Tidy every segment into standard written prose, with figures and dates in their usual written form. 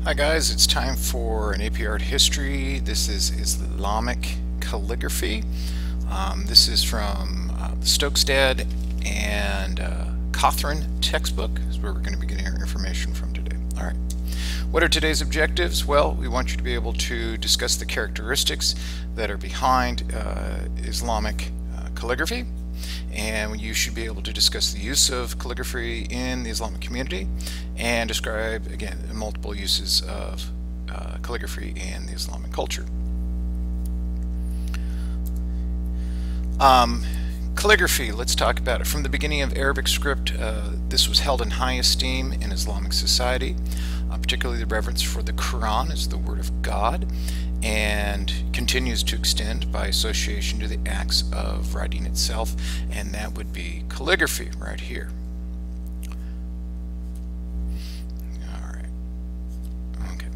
Hi guys, it's time for an AP Art History. This is Islamic calligraphy. This is from the Stokestad and Cawthron textbook. Is where we're going to be getting our information from today. All right. What are today's objectives? Well, we want you to be able to discuss the characteristics that are behind Islamic calligraphy. And you should be able to discuss the use of calligraphy in the Islamic community and describe, again, multiple uses of calligraphy in the Islamic culture. Calligraphy, let's talk about it. From the beginning of Arabic script, this was held in high esteem in Islamic society, particularly the reverence for the Quran as the Word of God, and continues to extend by association to the acts of writing itself, and that would be calligraphy right here. Alright. Okay.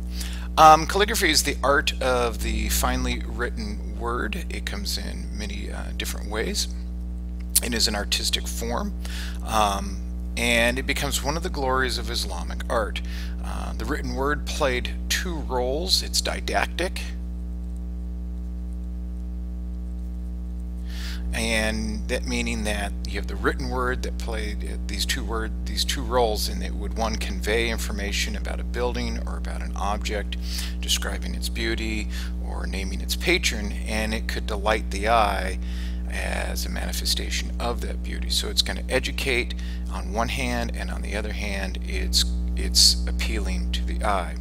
Calligraphy is the art of the finely written word. It comes in many different ways. It is an artistic form, and it becomes one of the glories of Islamic art. The written word played two roles. It's didactic, and that meaning that you have the written word that played these two roles, and it would one convey information about a building or about an object, describing its beauty or naming its patron, and it could delight the eye as a manifestation of that beauty. So it's going to educate on one hand, and on the other hand it's appealing to the eye.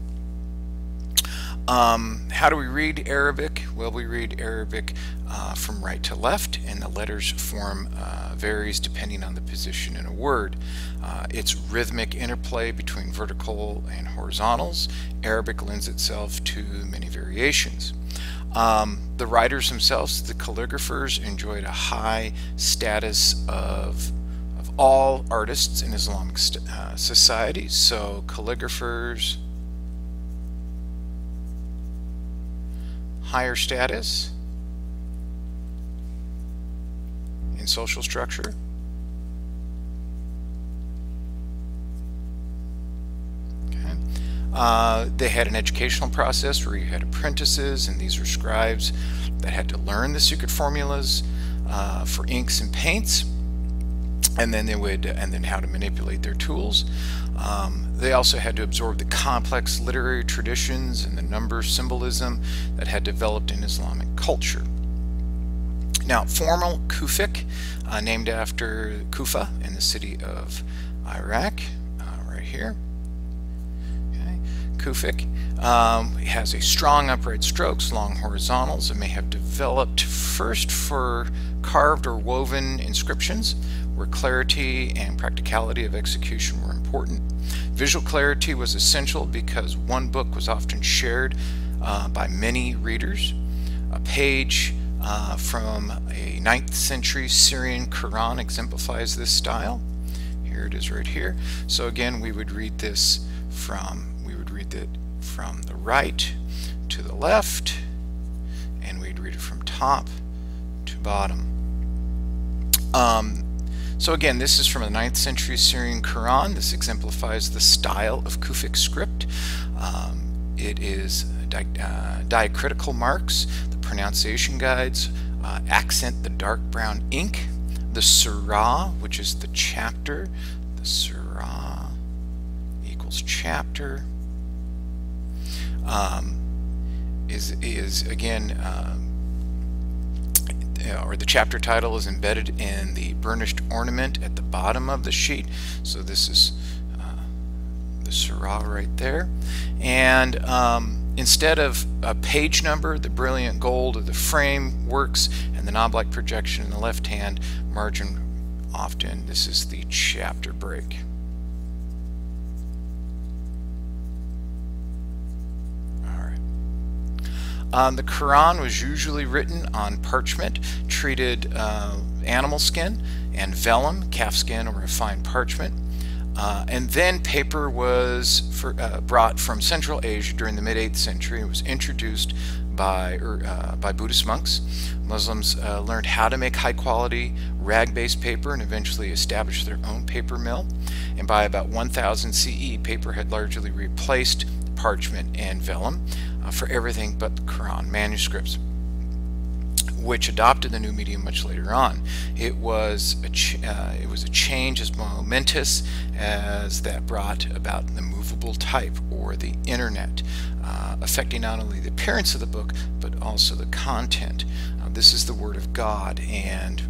How do we read Arabic? Well, we read Arabic from right to left, and the letters form varies depending on the position in a word. It's rhythmic interplay between vertical and horizontals. Arabic lends itself to many variations. The writers themselves, the calligraphers, enjoyed a high status of all artists in Islamic society. So calligraphers, higher status in social structure. They had an educational process where you had apprentices, and these were scribes that had to learn the secret formulas for inks and paints, and then how to manipulate their tools. They also had to absorb the complex literary traditions and the number symbolism that had developed in Islamic culture. Now, formal Kufic, named after Kufa in the city of Iraq, right here. Kufic has a strong upright strokes, long horizontals, and may have developed first for carved or woven inscriptions where clarity and practicality of execution were important. Visual clarity was essential because one book was often shared by many readers. A page from a 9th century Syrian Quran exemplifies this style. Here it is right here. So again, we would read this from the right to the left, and we'd read it from top to bottom. So again, this is from a 9th century Syrian Quran. This exemplifies the style of Kufic script. It is diacritical marks. The pronunciation guides accent the dark brown ink. The surah, which is the chapter, the surah equals chapter, is again, or the chapter title is embedded in the burnished ornament at the bottom of the sheet. So this is the surah right there. And instead of a page number, the brilliant gold of the frame works, and the knob-like projection in the left-hand margin, often this is the chapter break. The Quran was usually written on parchment, treated animal skin, and vellum, calf skin, or refined parchment. And then paper was brought from Central Asia during the mid-8th century. It was introduced by Buddhist monks. Muslims learned how to make high-quality rag-based paper and eventually established their own paper mill. And by about 1000 CE, paper had largely replaced parchment and vellum for everything but the Quran manuscripts, which adopted the new medium much later on. It was a change as momentous as that brought about the movable type or the internet, affecting not only the appearance of the book but also the content. This is the Word of God, and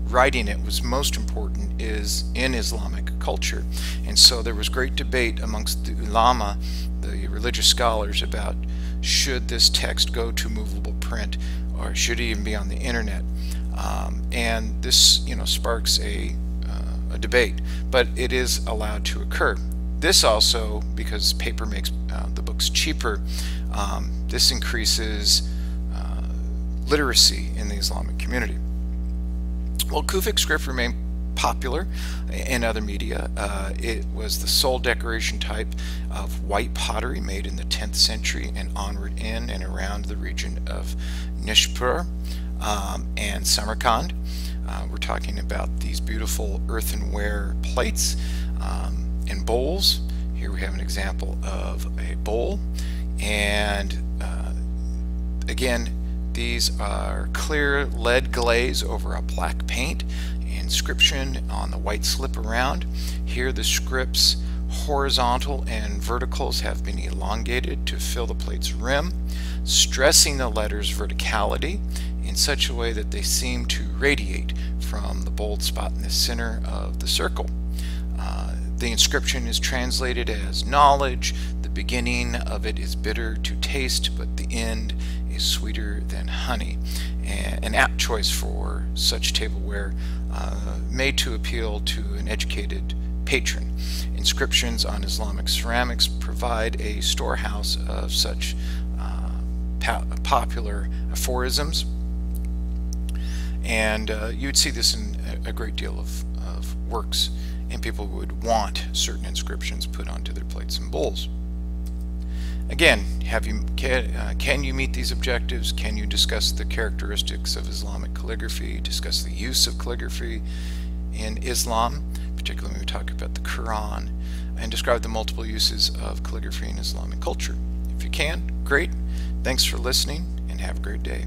writing it was most important is in Islamic culture, and so there was great debate amongst the ulama, the religious scholars, about should this text go to movable print or should it even be on the internet, and this sparks a debate, but it is allowed to occur. This also, because paper makes the books cheaper, this increases literacy in the Islamic community. Well, Kufic script remained popular in other media. It was the sole decoration type of white pottery made in the 10th century and onward in and around the region of Nishapur and Samarkand. We're talking about these beautiful earthenware plates and bowls. Here we have an example of a bowl, and again, these are clear lead glaze over a black paint, inscription on the white slip around. Here the script's horizontal and verticals have been elongated to fill the plate's rim, stressing the letter's verticality in such a way that they seem to radiate from the bold spot in the center of the circle. The inscription is translated as knowledge. The beginning of it is bitter to taste, but the end is sweeter than honey. An apt choice for such tableware, made to appeal to an educated patron. Inscriptions on Islamic ceramics provide a storehouse of such popular aphorisms, and you'd see this in a great deal of works, and people would want certain inscriptions put onto their plates and bowls. Again, can you meet these objectives? Can you discuss the characteristics of Islamic calligraphy, discuss the use of calligraphy in Islam, particularly when we talk about the Quran, and describe the multiple uses of calligraphy in Islamic culture? If you can, great. Thanks for listening, and have a great day.